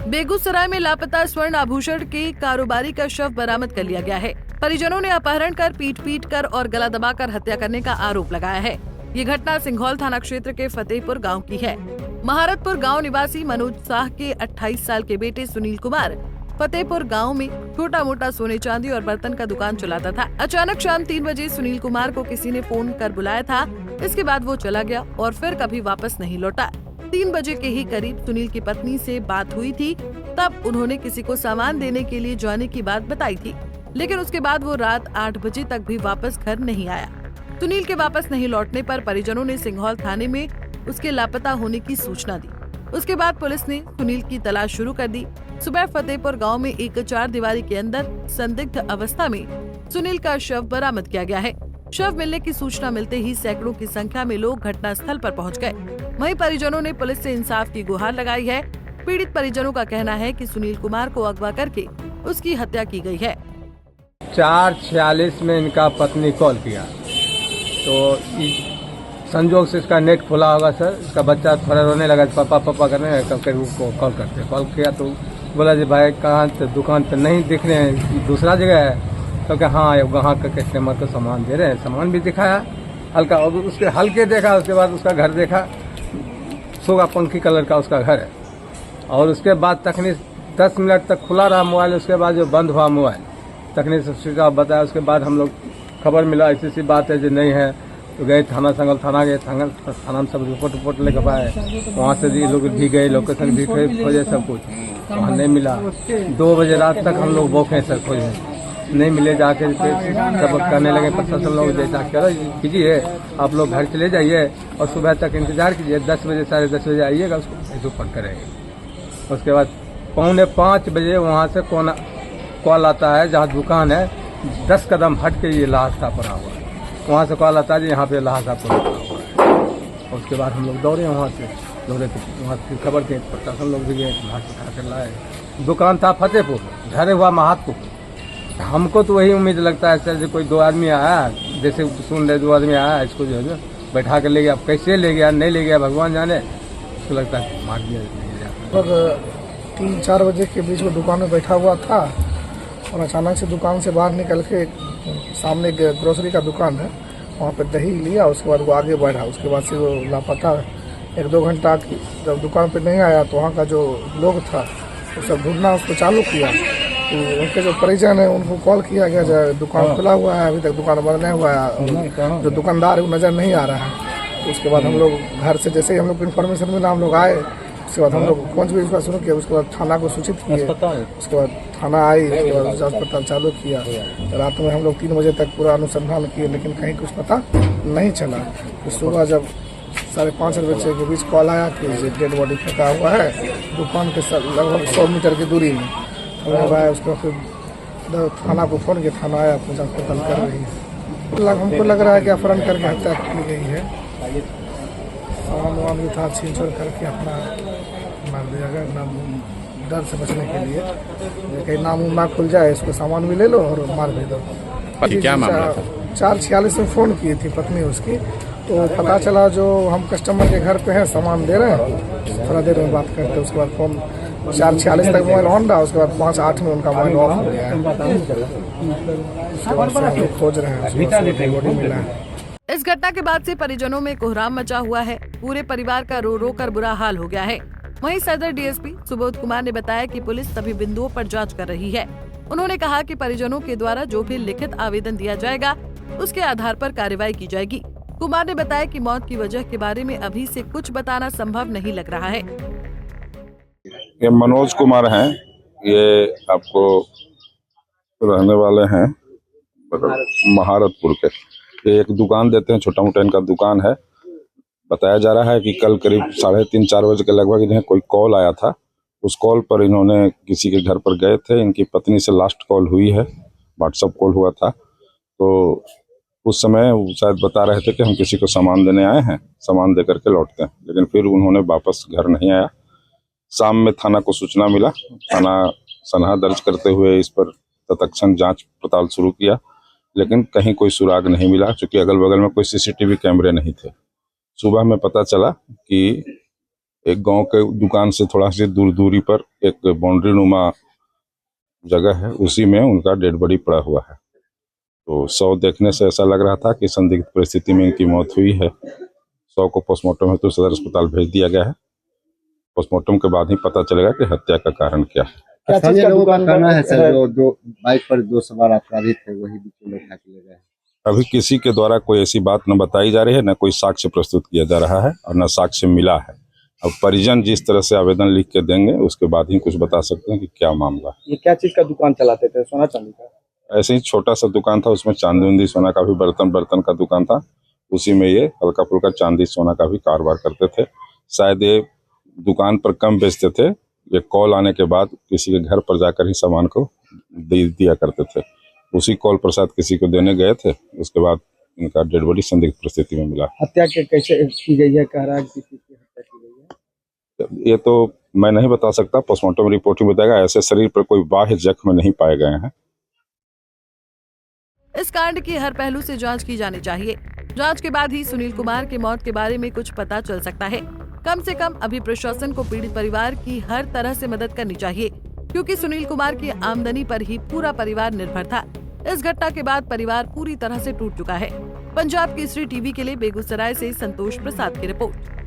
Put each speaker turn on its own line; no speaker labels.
बेगूसराय में लापता स्वर्ण आभूषण के कारोबारी का शव बरामद कर लिया गया है। परिजनों ने अपहरण कर पीट कर और गला दबाकर हत्या करने का आरोप लगाया है। ये घटना सिंघौल थाना क्षेत्र के फतेहपुर गांव की है। महारतपुर गांव निवासी मनोज शाह के 28 साल के बेटे सुनील कुमार फतेहपुर गांव में छोटा मोटा सोने चांदी और बर्तन का दुकान चलाता था। अचानक शाम 3 बजे सुनील कुमार को किसी ने फोन कर बुलाया था। इसके बाद वो चला गया और फिर कभी वापस नहीं लौटा। 3 बजे के ही करीब सुनील की पत्नी से बात हुई थी। तब उन्होंने किसी को सामान देने के लिए जाने की बात बताई थी, लेकिन उसके बाद वो रात 8 बजे तक भी वापस घर नहीं आया। सुनील के वापस नहीं लौटने पर परिजनों ने सिंघौल थाने में उसके लापता होने की सूचना दी। उसके बाद पुलिस ने सुनील की तलाश शुरू कर दी। सुबह फतेहपुर गांव में एक 4 दीवारी के अंदर संदिग्ध अवस्था में सुनील का शव बरामद किया गया है। शव मिलने की सूचना मिलते ही सैकड़ों की संख्या में लोग घटना स्थल पर पहुंच गए। वहीं परिजनों ने पुलिस से इंसाफ की गुहार लगाई है। पीड़ित परिजनों का कहना है कि सुनील कुमार को अगवा करके उसकी हत्या की गई है।
4:46 में इनका पत्नी कॉल किया तो संजोग से इसका नेट खुला होगा सर। इसका बच्चा थोड़ा रोने लगा, पापा पापा करने लगा। उसको कॉल किया तो बोला जी भाई कहाँ तो दुकान पे नहीं दिख रहे हैं, दूसरा जगह है। तो क्या हाँ वहाँ का कस्टमर को सामान दे रहे हैं। सामान भी दिखाया हल्का, और उसके हल्के देखा। उसके बाद उसका घर देखा, सोगा पंखी कलर का उसका घर है। और उसके बाद तकनीक 10 मिनट तक खुला रहा मोबाइल। उसके बाद जो बंद हुआ मोबाइल, तकनीक से स्विच ऑफ बताया। उसके बाद हम लोग खबर मिला ऐसी बात है जो नहीं है। तो गए थाना, संगल थाना गए। थाना में सब रिपोर्ट लेकर पाए। वहाँ से ये लोग भी गए, लोकेशन भी खोजे, सब कुछ वहाँ नहीं मिला। 2 बजे रात तक हम लोग भूखे सर, खोजे नहीं मिले। जाके सब करने लगे प्रशासन लोग, जैसा करो कीजिए, आप लोग घर चले जाइए और सुबह तक इंतजार कीजिए। 10 बजे 10:30 बजे आइएगा, उसको पक करेंगे। उसके बाद 4:45 बजे वहाँ से कॉल आता है जहाँ दुकान है 10 कदम हट के ये लाश था पड़ा हुआ है। वहाँ से कॉल आता है जी यहाँ पे लाश था पड़ा हुआ है। और उसके बाद हम लोग दौड़े वहाँ से, वहाँ से खबर के प्रशासन लोग भी गए, लाश उठा कर लाए। दुकान था फतेहपुर, घर हुआ महारतपुर। हमको तो वही उम्मीद लगता है सर, कोई 2 आदमी आया, जैसे सुन रहे 2 आदमी आया, इसको जो है बैठा कर ले गया। अब कैसे ले गया नहीं ले गया भगवान जाने। उसको लगता है मार दिया।
लगभग 3-4 बजे के बीच में दुकान में बैठा हुआ था और अचानक से दुकान से बाहर निकल के सामने ग्रोसरी का दुकान है, वहाँ पे दही लिया। उसके बाद वो आगे बढ़ा। उसके बाद से वो लापता 1-2 घंटा जब दुकान पे नहीं आया तो वहाँ का जो लोग था वो सब ढूंढना उसको चालू किया। तो उनके जो परिजन है उनको कॉल किया गया, जो दुकान खुला हुआ है, अभी तक दुकान बंद नहीं हुआ है, जो दुकानदार है वो नज़र नहीं आ रहा है। तो उसके बाद हम लोग घर से जैसे ही हम लोग को इन्फॉर्मेशन मिला, हम लोग आए। उसके बाद हम लोग खोज भी इसका शुरू किया। उसके बाद थाना को सूचित किए। उसके बाद थाना आई, उसके बाद जांच पड़ताल चालू किया। रात में हम लोग 3 बजे तक पूरा अनुसंधान किए, लेकिन कहीं कुछ पता नहीं चला। तो सुबह जब 5:30 बजे के बीच कॉल आया कि डेड बॉडी फेंका हुआ है दुकान के लगभग 100 मीटर की दूरी में। आया उसके बाद फिर थाना को फ़ोन किया, थाना आया, अपनी जाँच पड़ताल कर रही है। हमको लग रहा है कि अपहरण करके हत्या की गई है। सामान भी था, छीन छोड़ करके अपना मार दिया गया, नाम डर से बचने के लिए। कहीं नाम ना खुल जाए, इसको सामान भी ले लो और मार भी दो।
क्या मामला था?
4:46 में फ़ोन की थी पत्नी उसकी, तो पता चला जो हम कस्टमर के घर पे हैं, सामान दे रहे हैं, थोड़ा देर में बात करते। उसके बाद फ़ोन 4:46 तक मोबाइल ऑन रहा। उसके बाद 5:08 में उनका मोबाइल ऑफ हो गया है। उसके बाद से हम लोग खोज रहे हैं, बॉडी मिला है।
इस घटना के बाद से परिजनों में कोहराम मचा हुआ है। पूरे परिवार का रो रो कर बुरा हाल हो गया है। वहीं सदर डीएसपी सुबोध कुमार ने बताया कि पुलिस सभी बिंदुओं पर जांच कर रही है। उन्होंने कहा कि परिजनों के द्वारा जो भी लिखित आवेदन दिया जाएगा उसके आधार पर कार्रवाई की जाएगी। कुमार ने बताया कि मौत की वजह के बारे में अभी से कुछ बताना संभव नहीं लग रहा है।
ये मनोज कुमार हैं, ये आपको रहने वाले हैं महारतपुर के। ये एक दुकान देते हैं, छोटा मोटा इनका दुकान है। बताया जा रहा है कि कल करीब 3:30-4 बजे के लगभग इन्हें कोई कॉल आया था। उस कॉल पर इन्होंने किसी के घर पर गए थे। इनकी पत्नी से लास्ट कॉल हुई है, व्हाट्सएप कॉल हुआ था। तो उस समय वो शायद बता रहे थे कि हम किसी को सामान देने आए हैं, सामान दे करके लौटते हैं। लेकिन फिर उन्होंने वापस घर नहीं आया। शाम में थाना को सूचना मिला। थाना सनहा दर्ज करते हुए इस पर तत्क्षण जांच पड़ताल शुरू किया, लेकिन कहीं कोई सुराग नहीं मिला, क्योंकि अगल बगल में कोई सीसीटीवी कैमरे नहीं थे। सुबह में पता चला कि एक गांव के दुकान से थोड़ा सी दूरी पर एक बाउंड्री नुमा जगह है, उसी में उनका डेड बॉडी पड़ा हुआ है। तो शव देखने से ऐसा लग रहा था कि संदिग्ध परिस्थिति में इनकी मौत हुई है। शव को पोस्टमार्टम हेतु सदर अस्पताल भेज दिया गया है। पोस्टमार्टम के बाद ही पता चलेगा कि हत्या का कारण क्या है।
स्थानीय लोगों का कहना है सर, जो बाइक पर 2 सवार अपराधी थे वही बीच में उठा के ले गए।
अभी किसी के द्वारा कोई ऐसी बात न बताई जा रही है, न कोई साक्ष्य प्रस्तुत किया जा रहा है और न साक्ष्य मिला है। अब परिजन जिस तरह से आवेदन लिख के देंगे उसके बाद ही कुछ बता सकते हैं कि क्या मामला है।
ये क्या चीज का दुकान चलाते थे? सोना चांदी का?
ऐसे ही छोटा सा दुकान था, उसमें चांदी उंदी सोना का भी बर्तन का दुकान था, उसी में ये हल्का फुल्का चांदी सोना का भी कारोबार करते थे। शायद ये दुकान पर कम बेचते थे, ये कॉल आने के बाद किसी के घर पर जाकर ही सामान को दे दिया करते थे। उसी कॉल पर शायद किसी को देने गए थे, उसके बाद इनका डेड बॉडी संदिग्ध परिस्थिति में मिला।
हत्या के कैसे की गई है? कह रहा है किसी की हत्या की गई है।
ये तो मैं नहीं बता सकता, पोस्टमार्टम रिपोर्ट ही बताएगा। ऐसे शरीर पर कोई बाह्य जख्म नहीं पाए गए हैं।
इस कांड की हर पहलू से जांच की जानी चाहिए। जांच के बाद ही सुनील कुमार की मौत के बारे में कुछ पता चल सकता है। कम से कम अभी प्रशासन को पीड़ित परिवार की हर तरह से मदद करनी चाहिए, क्योंकि सुनील कुमार की आमदनी पर ही पूरा परिवार निर्भर था। इस घटना के बाद परिवार पूरी तरह से टूट चुका है। पंजाब केसरी टीवी के लिए बेगूसराय से संतोष प्रसाद की रिपोर्ट।